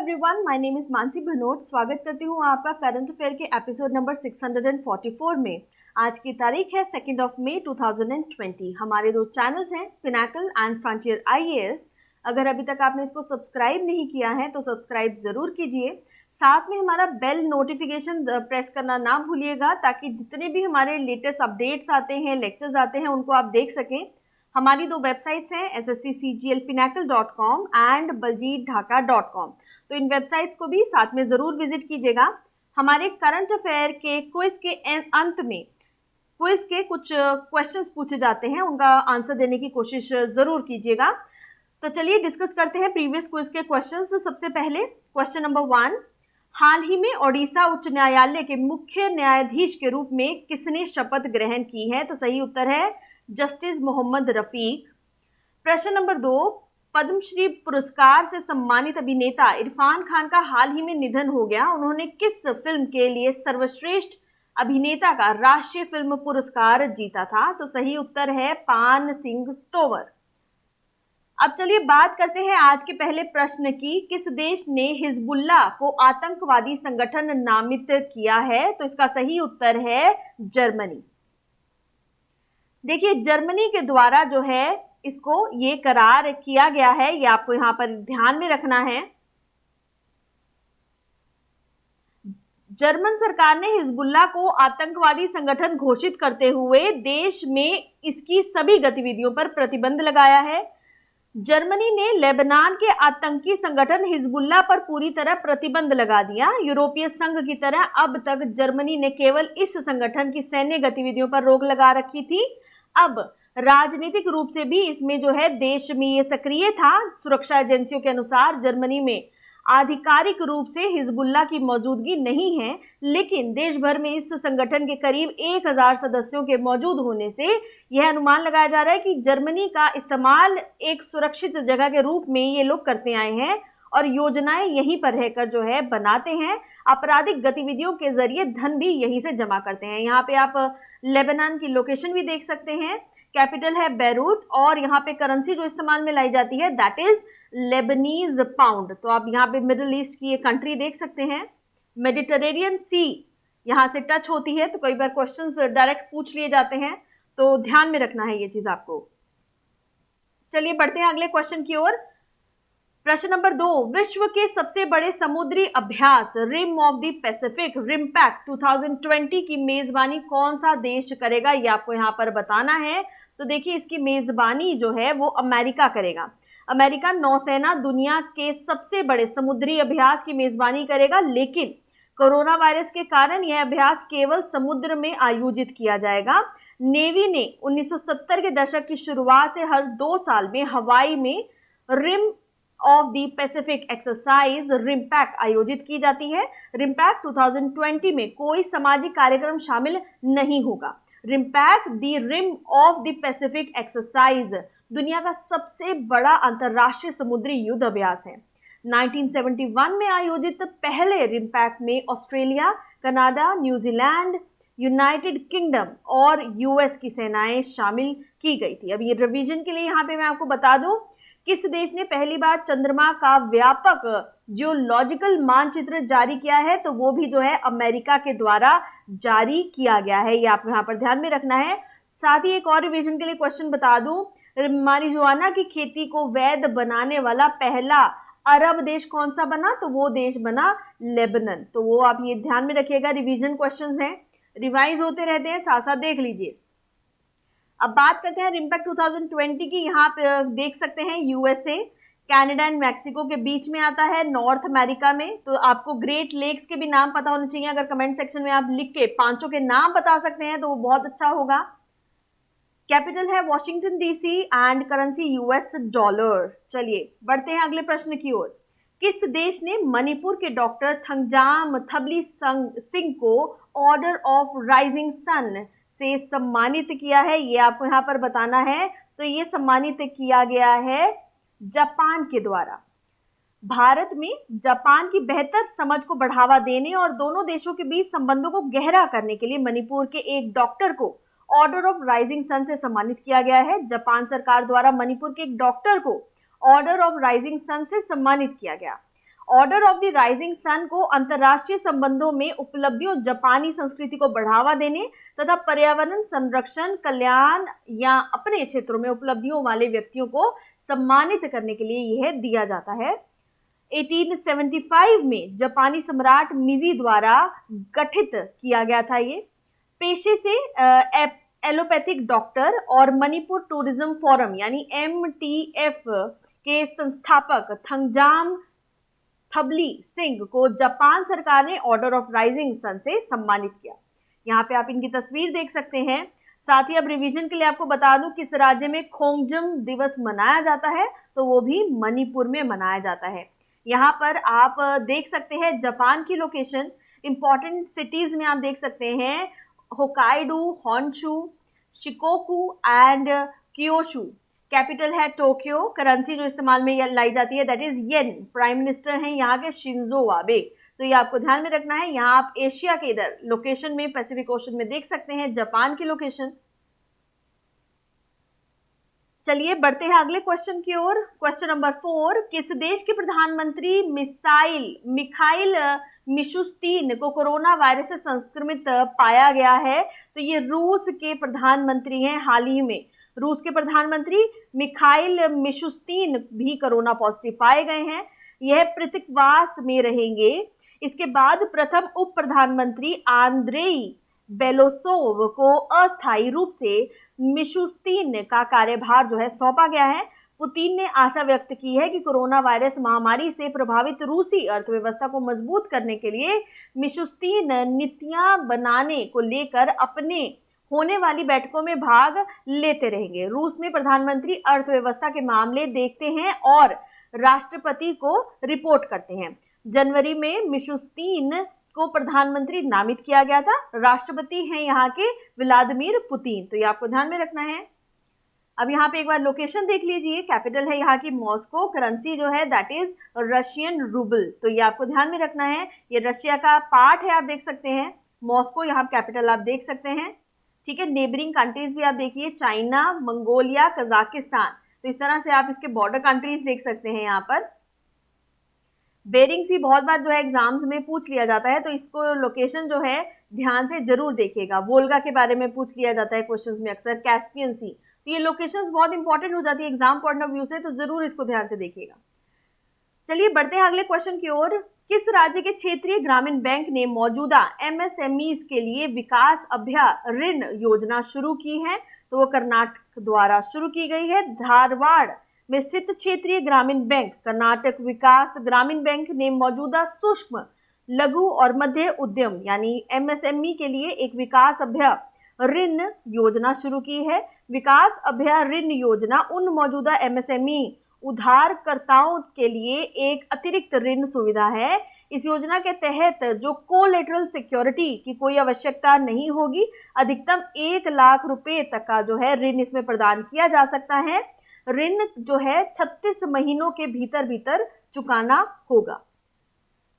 Everyone, my name is Mansi Bhanot. स्वागत करती हूँ आपका करंट अफेयर के एपिसोड नंबर 644 में। आज की तारीख है 2 मई 2020। हमारे दो चैनल्स हैं, पिनाकल एंड फ्रंटियर आईएएस। अगर अभी तक आपने इसको सब्सक्राइब नहीं किया है तो सब्सक्राइब जरूर कीजिए। साथ में हमारा बेल नोटिफिकेशन प्रेस करना ना भूलिएगा, ताकि जितने भी हमारे लेटेस्ट अपडेट्स आते हैं, लेक्चर्स आते हैं, उनको आप देख सकें। हमारी दो वेबसाइट्स हैं, ssccglpinacle.com एंड baljeetdhaka.com। तो इन वेबसाइट्स को भी साथ में ज़रूर विजिट कीजिएगा। हमारे करंट अफेयर के क्विज के अंत में क्विज के कुछ क्वेश्चंस पूछे जाते हैं, उनका आंसर देने की कोशिश ज़रूर कीजिएगा। तो चलिए डिस्कस करते हैं प्रीवियस क्विज के क्वेश्चंस। तो सबसे पहले क्वेश्चन नंबर 1, हाल ही में ओडिशा उच्च न्यायालय के मुख्य न्यायाधीश के रूप में किसने शपथ ग्रहण की है? तो सही उत्तर है जस्टिस मोहम्मद रफीक। प्रश्न नंबर 2, पद्मश्री पुरस्कार से सम्मानित अभिनेता इरफान खान का हाल ही में निधन हो गया। उन्होंने किस फिल्म के लिए सर्वश्रेष्ठ अभिनेता का राष्ट्रीय फिल्म पुरस्कार जीता था? तो सही उत्तर है पान सिंह तोमर। अब चलिए बात करते हैं आज के पहले प्रश्न की। किस देश ने हिजबुल्लाह को आतंकवादी संगठन नामित किया है? तो इसका सही उत्तर है जर्मनी। देखिए, जर्मनी के द्वारा जो है इसको ये करार किया गया है, ये आपको यहां पर ध्यान में रखना है। जर्मन सरकार ने हिजबुल्लाह को आतंकवादी संगठन घोषित करते हुए देश में इसकी सभी गतिविधियों पर प्रतिबंध लगाया है। जर्मनी ने लेबनान के आतंकी संगठन हिजबुल्लाह पर पूरी तरह प्रतिबंध लगा दिया। यूरोपीय संघ की तरह अब तक जर्मनी ने केवल इस संगठन की सैन्य गतिविधियों पर रोक लगा रखी थी। अब राजनीतिक रूप से भी इसमें जो है देश में ये सक्रिय था। सुरक्षा एजेंसियों के अनुसार जर्मनी में आधिकारिक रूप से हिजबुल्लाह की मौजूदगी नहीं है, लेकिन देश भर में इस संगठन के करीब 1000 सदस्यों के मौजूद होने से यह अनुमान लगाया जा रहा है कि जर्मनी का इस्तेमाल एक सुरक्षित जगह के रूप में ये लोग करते आए हैं और योजनाएं यहीं पर रहकर जो है बनाते हैं। आपराधिक गतिविधियों के जरिए धन भी यहीं से जमा करते हैं। यहाँ पे आप लेबनान की लोकेशन भी देख सकते हैं। कैपिटल है बेरूत और यहाँ पे करेंसी जो इस्तेमाल में लाई जाती है दैट इज लेबनीज पाउंड। तो आप यहाँ पे मिडिल ईस्ट की ये कंट्री देख सकते हैं। मेडिटरेनियन सी यहाँ से टच होती है, तो कई बार क्वेश्चंस डायरेक्ट पूछ लिए जाते हैं, तो ध्यान में रखना है ये चीज आपको। चलिए बढ़ते हैं अगले क्वेश्चन की ओर। प्रश्न नंबर 2, विश्व के सबसे बड़े समुद्री अभ्यास रिम ऑफ द पैसिफिक रिमपैक्ट 2020 की मेजबानी कौन सा देश करेगा? ये आपको यहाँ पर बताना है। तो देखिए, इसकी मेजबानी जो है वो अमेरिका करेगा। अमेरिका नौसेना दुनिया के सबसे बड़े समुद्री अभ्यास की मेजबानी करेगा, लेकिन कोरोना वायरस के कारण यह अभ्यास केवल समुद्र में आयोजित किया जाएगा। नेवी ने 1970 के दशक की शुरुआत से हर 2 साल में हवाई में Rim of the Pacific exercise RIMPAC आयोजित की जाती है। रिमपैक्ट 2020 में कोई सामाजिक कार्यक्रम शामिल नहीं होगा। RIMPAC the Rim of the Pacific exercise दुनिया का सबसे बड़ा अंतरराष्ट्रीय समुद्री युद्ध अभ्यास है। 1971 में आयोजित पहले रिमपैक्ट में Australia, Canada, New Zealand, United kingdom और यूएस की सेनाएं शामिल की गई थी। अब ये रिवीजन के लिए यहाँ पे मैं आपको बता दूं, किस देश ने पहली बार चंद्रमा का व्यापक जियोलॉजिकल मानचित्र जारी किया है? तो वो भी जो है अमेरिका के द्वारा जारी किया गया है। ये आप यहाँ पर ध्यान में रखना है। साथ ही एक और रिवीजन के लिए क्वेश्चन बता दूं, मारिजुआना की खेती को वैध बनाने वाला पहला अरब देश कौन सा बना? तो वो देश बना लेबनान। तो वो आप ये ध्यान में रखिएगा, रिवीजन क्वेश्चंस हैं, रिवाइज होते रहते हैं, साथ साथ देख लीजिए। अब बात करते हैं रिमपैक्ट 2020 की। यहाँ पे देख सकते हैं यूएसए, कनाडा एंड मैक्सिको के बीच में आता है, नॉर्थ अमेरिका में। तो आपको ग्रेट लेक्स के भी नाम पता होने चाहिए। अगर कमेंट सेक्शन में आप लिख के पांचों के नाम बता सकते हैं तो वो बहुत अच्छा होगा। कैपिटल है Washington DC and currency US dollar. चलिए बढ़ते हैं अगले प्रश्न की ओर। किस देश ने मणिपुर के डॉक्टर थंगजाम थबली सिंह को ऑर्डर ऑफ राइजिंग सन से सम्मानित किया है? ये आपको यहाँ पर बताना है। तो ये सम्मानित किया गया है जापान के द्वारा। भारत में जापान की बेहतर समझ को बढ़ावा देने और दोनों देशों के बीच संबंधों को गहरा करने के लिए मणिपुर के एक डॉक्टर को ऑर्डर ऑफ राइजिंग सन से सम्मानित किया गया है। जापान सरकार द्वारा मणिपुर के एक डॉक्टर को ऑर्डर ऑफ राइजिंग सन से सम्मानित किया गया। Order of the rising sun को अंतर्राष्ट्रीय संबंधों में उपलब्धियों, जापानी संस्कृति को बढ़ावा देने तथा पर्यावरण संरक्षण, कल्याण या अपने क्षेत्रों में उपलब्धियों वाले व्यक्तियों को सम्मानित करने के लिए यह दिया जाता है। 1875 में जापानी सम्राट मीजी द्वारा गठित किया गया था। ये पेशे से एलोपैथिक डॉक्टर और मणिपुर टूरिज्म फोरम यानी MTF के संस्थापक थंगजाम थबली सिंह को जापान सरकार ने ऑर्डर ऑफ राइजिंग सन से सम्मानित किया। यहाँ पे आप इनकी तस्वीर देख सकते हैं। साथ ही अब रिवीजन के लिए आपको बता दूं किस राज्य में खोंगजम दिवस मनाया जाता है, तो वो भी मणिपुर में मनाया जाता है। यहाँ पर आप देख सकते हैं जापान की लोकेशन, इंपॉर्टेंट सिटीज में आप देख सकते हैं Hokkaido, Honshu, Shikoku and Kyushu. Capital है टोक्यो। करेंसी जो इस्तेमाल में लाई जाती है that is yen. Prime minister हैं यहाँ के शिंजो आबे। तो ये आपको ध्यान में रखना है। यहाँ आप एशिया के इधर लोकेशन में, पैसिफिक ओशन में देख सकते हैं जापान की लोकेशन। चलिए बढ़ते हैं अगले क्वेश्चन की ओर। क्वेश्चन नंबर 4, किस देश के प्रधानमंत्री मिखाइल मिशुस्तीन को कोरोना वायरस से संक्रमित पाया गया है? तो ये रूस के प्रधानमंत्री हैं। हाल ही में रूस के प्रधानमंत्री मिखाइल मिशुस्तीन भी कोरोना पॉजिटिव पाए गए हैं। यह पृथकवास में रहेंगे। इसके बाद प्रथम उप प्रधानमंत्री आंद्रेई बेलोसोव को अस्थायी रूप से मिशुस्तीन का कार्यभार जो है सौंपा गया है। पुतिन ने आशा व्यक्त की है कि कोरोना वायरस महामारी से प्रभावित रूसी अर्थव्यवस्था को मजबूत करने के लिए मिशुस्तीन नीतियां बनाने को लेकर अपने होने वाली बैठकों में भाग लेते रहेंगे। रूस में प्रधानमंत्री अर्थव्यवस्था के मामले देखते हैं और राष्ट्रपति को रिपोर्ट करते हैं। जनवरी में मिशुस्तीन को प्रधानमंत्री नामित किया गया था। राष्ट्रपति हैं यहाँ के व्लादिमीर पुतिन। तो ये आपको ध्यान में रखना है। अब यहाँ पे एक बार लोकेशन देख लीजिए। कैपिटल है यहाँ की मॉस्को। करेंसी जो है दैट इज रशियन रूबल। तो ये आपको ध्यान में रखना है। ये रशिया का पार्ट है, आप देख सकते हैं। मॉस्को यहाँ कैपिटल आप देख सकते हैं। ठीक है, नेबरिंग कंट्रीज भी आप देखिए, चाइना, मंगोलिया, कजाकिस्तान। तो इस तरह से आप इसके बॉर्डर कंट्रीज देख सकते हैं। यहाँ पर बेरिंग सी बहुत बार जो है एग्जाम्स में पूछ लिया जाता है, तो इसको लोकेशन जो है ध्यान से जरूर देखिएगा। वोल्गा के बारे में पूछ लिया जाता है क्वेश्चंस में अक्सर, कैस्पियन सी। तो ये लोकेशंस बहुत इंपॉर्टेंट हो जाती है एग्जाम पॉइंट ऑफ व्यू से, तो जरूर इसको ध्यान से देखिएगा। चलिए बढ़ते हैं अगले क्वेश्चन की ओर। किस राज्य के क्षेत्रीय ग्रामीण बैंक ने मौजूदा MSMEs के लिए विकास ऋण योजना शुरू की है? तो वो कर्नाटक द्वारा शुरू की गई है। धारवाड़ में स्थित क्षेत्रीय ग्रामीण बैंक कर्नाटक विकास ग्रामीण बैंक ने मौजूदा सूक्ष्म, लघु और मध्य उद्यम यानी MSME के लिए एक विकास ऋण योजना शुरू की है। विकास ऋण योजना उन मौजूदा MSME उधारकर्ताओं के लिए एक अतिरिक्त ऋण सुविधा है। इस योजना के तहत जो कोलेटरल सिक्योरिटी की कोई आवश्यकता नहीं होगी। अधिकतम 1 लाख रुपए तक का जो है ऋण इसमें प्रदान किया जा सकता है। ऋण जो है 36 महीनों के भीतर चुकाना होगा।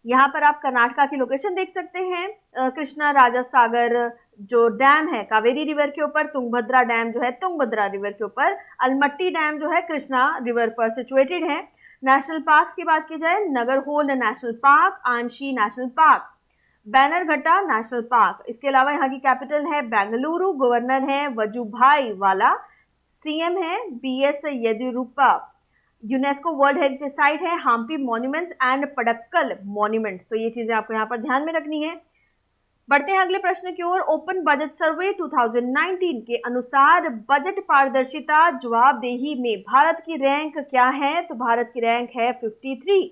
यहाँ पर आप कर्नाटका की लोकेशन देख सकते हैं। कृष्णा राजा सागर जो डैम है कावेरी रिवर के ऊपर, तुंगभद्रा डैम जो है तुंगभद्रा रिवर के ऊपर, अलमट्टी डैम जो है कृष्णा रिवर पर सिचुएटेड है। नेशनल पार्क्स की बात की जाए, Nagarhole national park, आंशी national park, Bannerghatta national park. इसके अलावा यहाँ की कैपिटल है बेंगलुरु, गवर्नर है वजुभाई वाला, CM है BS Yediyurappa. UNESCO world heritage site है हम्पी मॉन्यूमेंट्स एंड पडक्कल मॉन्यूमेंट। तो ये चीजें आपको यहाँ पर ध्यान में रखनी है। बढ़ते हैं अगले प्रश्न की ओर। ओपन बजट सर्वे 2019 के अनुसार बजट पारदर्शिता जवाबदेही में भारत की रैंक क्या है? तो भारत की रैंक है 53।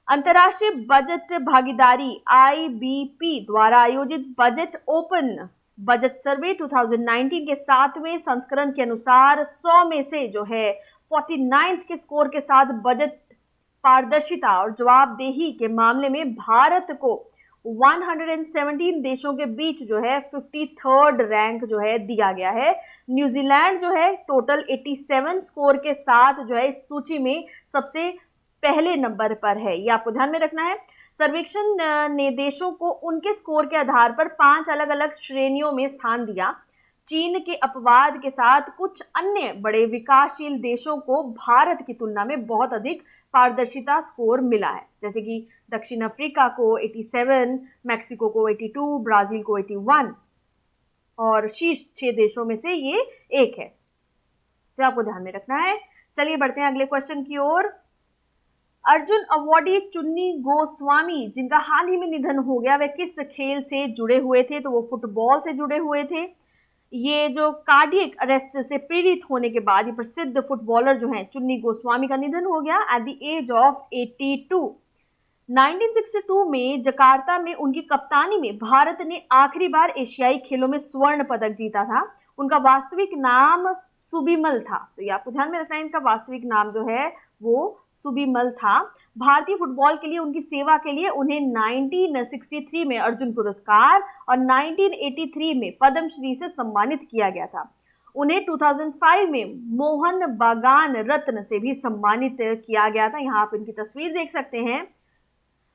अंतर्राष्ट्रीय बजट भागीदारी IBP द्वारा आयोजित बजट ओपन बजट सर्वे 2019 के 7वें संस्करण के अनुसार 100 में से जो है 49th के स्कोर के साथ बजट पारदर्शिता और जवाबदेही के मामले में भारत को 117 देशों के बीच जो है 53rd रैंक जो है दिया गया है। न्यूजीलैंड जो है टोटल 87 स्कोर के साथ जो है इस सूची में सबसे पहले नंबर पर है। ये आपको ध्यान में रखना है। सर्वेक्षण ने देशों को उनके स्कोर के आधार पर 5 अलग अलग श्रेणियों में स्थान दिया। चीन के अपवाद के साथ कुछ अन्य बड़े विकासशील देशों को भारत की तुलना में बहुत अधिक पारदर्शिता स्कोर मिला है, जैसे कि दक्षिण अफ्रीका को 87, मैक्सिको को 82, ब्राजील को 81 और शीर्ष 6 देशों में से ये एक है, तो आपको ध्यान में रखना है। चलिए बढ़ते हैं अगले क्वेश्चन की ओर। अर्जुन अवॉर्डी चुन्नी गोस्वामी, जिनका हाल ही में निधन हो गया, वे किस खेल से जुड़े हुए थे? तो वो फुटबॉल से जुड़े हुए थे। ये जो कार्डियक अरेस्ट से पीड़ित होने के बाद ये प्रसिद्ध फुटबॉलर जो हैं चुन्नी गोस्वामी का निधन हो गया एट द एज ऑफ 82। 1962 में जकार्ता में उनकी कप्तानी में भारत ने आखिरी बार एशियाई खेलों में स्वर्ण पदक जीता था। उनका वास्तविक नाम सुबिमल था, तो ये आपको ध्यान में रखना है, इनका वास्तविक नाम जो है वो सुबिमल था। भारतीय फुटबॉल के लिए उनकी सेवा के लिए उन्हें 1963 में अर्जुन पुरस्कार और 1983 में पद्मश्री से सम्मानित किया गया था। उन्हें 2005 में मोहन बागान रत्न से भी सम्मानित किया गया था। यहाँ आप इनकी तस्वीर देख सकते हैं।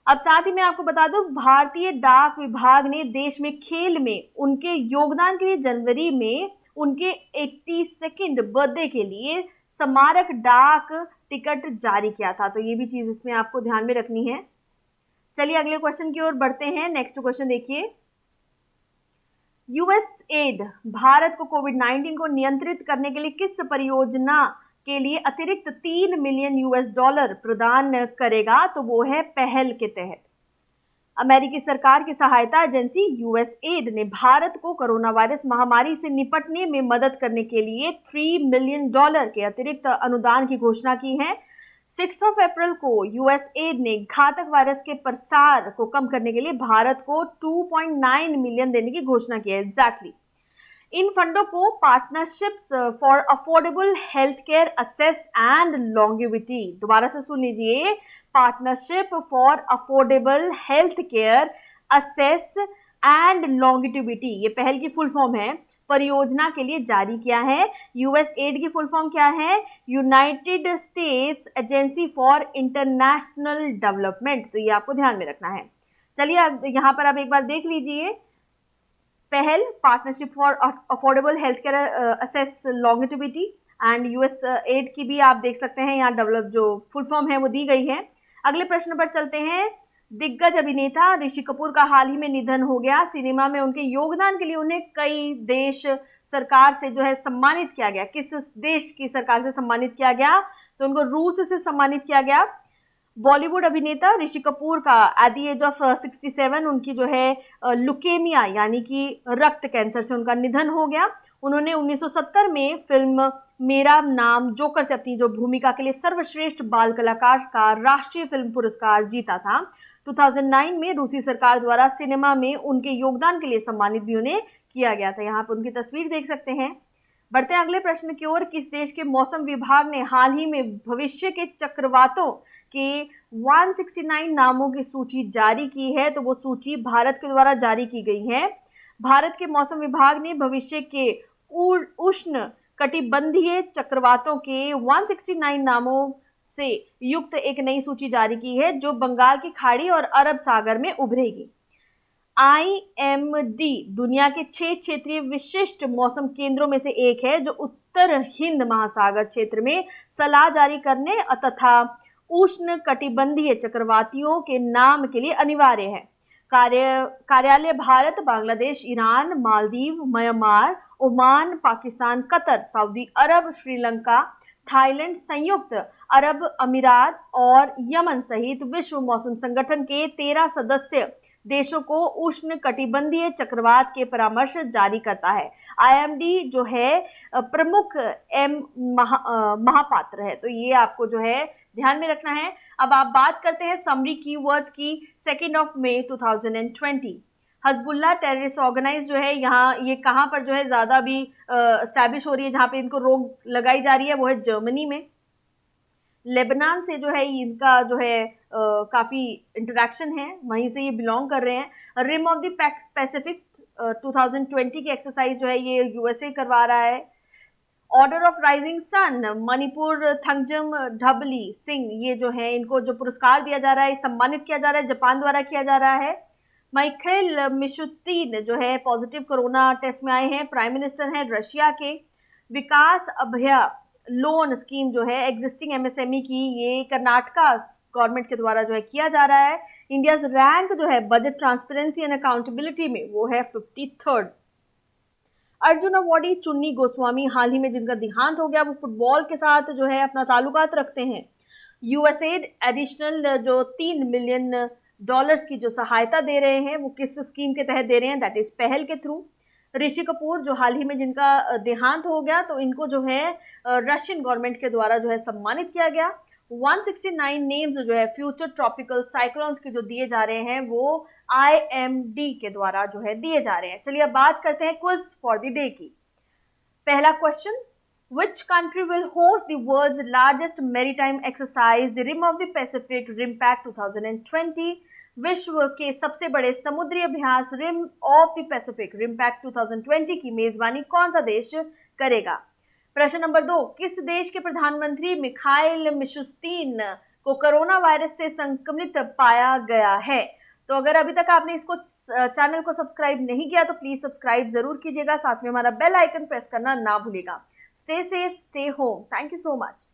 अब साथ ही मैं आपको बता दूं, भारतीय डाक विभाग ने देश में खेल में उनके योगदान के लिए जनवरी में उनके 82nd बर्थडे के लिए स्मारक डाक टिकट जारी किया था, तो ये भी चीज इसमें आपको ध्यान में रखनी है। चलिए अगले क्वेश्चन की ओर बढ़ते हैं। नेक्स्ट क्वेश्चन देखिए, यूएसएड भारत को कोविड-19 को नियंत्रित करने के लिए किस परियोजना के लिए अतिरिक्त $3 मिलियन प्रदान करेगा? तो वो है पहल के तहत। अमेरिकी सरकार की सहायता एजेंसी यूएसएड ने भारत को कोरोना वायरस महामारी से निपटने में मदद करने के लिए $3 मिलियन के अतिरिक्त अनुदान की घोषणा की है। 6 अप्रैल को यूएसएड ने घातक वायरस के प्रसार को कम करने के लिए भारत को 2.9 मिलियन देने की घोषणा की है। एग्जैक्टली इन फंडों को partnerships for affordable health care assess and longevity, दोबारा से सुन लीजिए, partnership for affordable health care assess and longevity, ये पहल की फुल फॉर्म है, परियोजना के लिए जारी किया है। यूएसएड की फुल फॉर्म क्या है? United states agency for international development, तो ये आपको ध्यान में रखना है। चलिए यहाँ पर आप एक बार देख लीजिए, पहल partnership for affordable health care assess longevity and USAID की भी आप देख सकते हैं, यहाँ डेवलप जो फुल फॉर्म है वो दी गई है। अगले प्रश्न पर चलते हैं। दिग्गज अभिनेता ऋषि कपूर का हाल ही में निधन हो गया। सिनेमा में उनके योगदान के लिए उन्हें कई देश सरकार से जो है सम्मानित किया गया। किस देश की सरकार से सम्मानित किया गया? तो उनको रूस से सम्मानित किया गया। बॉलीवुड अभिनेता ऋषि कपूर का एट द एज ऑफ 67 उनकी जो है लुकेमिया यानी कि रक्त कैंसर से उनका निधन हो गया। उन्होंने 1970 में फिल्म मेरा नाम जोकर से अपनी जो भूमिका के लिए सर्वश्रेष्ठ बाल कलाकार का राष्ट्रीय फिल्म पुरस्कार जीता था। 2009 में रूसी सरकार द्वारा सिनेमा में उनके योगदान के लिए सम्मानित भी उन्हें किया गया था। यहाँ पर उनकी तस्वीर देख सकते हैं। बढ़ते हैं अगले प्रश्न की ओर। किस देश के मौसम विभाग ने हाल ही में भविष्य के चक्रवातों के 169 नामों की सूची जारी की है? तो वो सूची भारत के द्वारा जारी की गई है। भारत के मौसम विभाग ने भविष्य के उष्ण कटिबंधीय चक्रवातों के 169 नामों से युक्त एक नई सूची जारी की है, जो बंगाल की खाड़ी और अरब सागर में उभरेगी। IMD दुनिया के 6 क्षेत्रीय विशिष्ट मौसम केंद्रों में से एक है, जो उत्तर हिंद महासागर क्षेत्र में सलाह जारी करने तथा उष्ण कटिबंधीय चक्रवातियों के नाम के लिए अनिवार्य है। कार्यालय Bharat, Bangladesh, Iran, Maldives, Myanmar, Oman, Pakistan, Qatar, Saudi Arab, Sri Lanka, Thailand, संयुक्त अरब अमीरात और यमन सहित विश्व मौसम संगठन के 13 सदस्य देशों को उष्ण कटिबंधीय चक्रवात के परामर्श जारी करता है। IMD जो है प्रमुख महापात्र है, तो ये आपको जो है ध्यान में रखना है। अब आप बात करते हैं समरी कीवर्ड्स की। 2 मई 2020 हजबुल्ला टेररिस्ट ऑर्गेनाइज जो है, यहाँ ये कहाँ पर जो है ज़्यादा भी एस्टैब्लिश हो रही है, जहाँ पे इनको रोक लगाई जा रही है, वो है जर्मनी में। लेबनान से जो है इनका जो है काफ़ी इंटरेक्शन है, वहीं से ये बिलोंग कर रहे हैं। रिम ऑफ द पैसिफिक 2020 की एक्सरसाइज जो है ये USA करवा रहा है। Order of Rising Sun Manipur Thangjam Dhabali Singh, ये जो है इनको जो पुरस्कार दिया जा रहा है, सम्मानित किया जा रहा है, जापान द्वारा किया जा रहा है। माइखेल मिशुतीन जो है पॉजिटिव कोरोना टेस्ट में आए हैं, प्राइम मिनिस्टर हैं रशिया के। विकास अभया लोन स्कीम जो है एग्जिस्टिंग एमएसएमई की, ये कर्नाटका गवर्नमेंट के द्वारा जो है किया जा रहा है। इंडियाज रैंक जो है बजट ट्रांसपेरेंसी एंड अकाउंटेबिलिटी में वो है 53rd। अर्जुन अवॉर्डी चुन्नी गोस्वामी, हाल ही में जिनका देहांत हो गया, वो फुटबॉल के साथ जो है अपना ताल्लुकात रखते हैं। यूएसएड एडिशनल जो $3 मिलियन की जो सहायता दे रहे हैं, वो किस स्कीम के तहत दे रहे हैं? दैट इज पहल के थ्रू। ऋषि कपूर जो हाल ही में जिनका देहांत हो गया, तो इनको जो है रशियन गवर्नमेंट के द्वारा जो है सम्मानित किया गया। 169 नेम्स जो है फ्यूचर ट्रॉपिकल साइक्लोन्स के जो दिए जा रहे हैं, वो IMD के द्वारा जो है दिए जा रहे हैं। चलिए अब बात करते हैं क्विज फॉर द डे की। पहला question, Which country will host the world's largest maritime exercise, the Rim of the Pacific RIMPAC 2020? विश्व के सबसे बड़े समुद्री अभ्यास rim of the Pacific RIMPAC 2020 की मेजबानी कौन सा देश करेगा? प्रश्न नंबर 2, किस देश के प्रधानमंत्री मिखाइल मिशुस्तीन को कोरोना वायरस से संक्रमित पाया गया है? तो अगर अभी तक आपने इसको चैनल को सब्सक्राइब नहीं किया तो प्लीज सब्सक्राइब जरूर कीजिएगा, साथ में हमारा बेल आइकन प्रेस करना ना भूलिएगा। Stay safe, stay home. Thank you so much.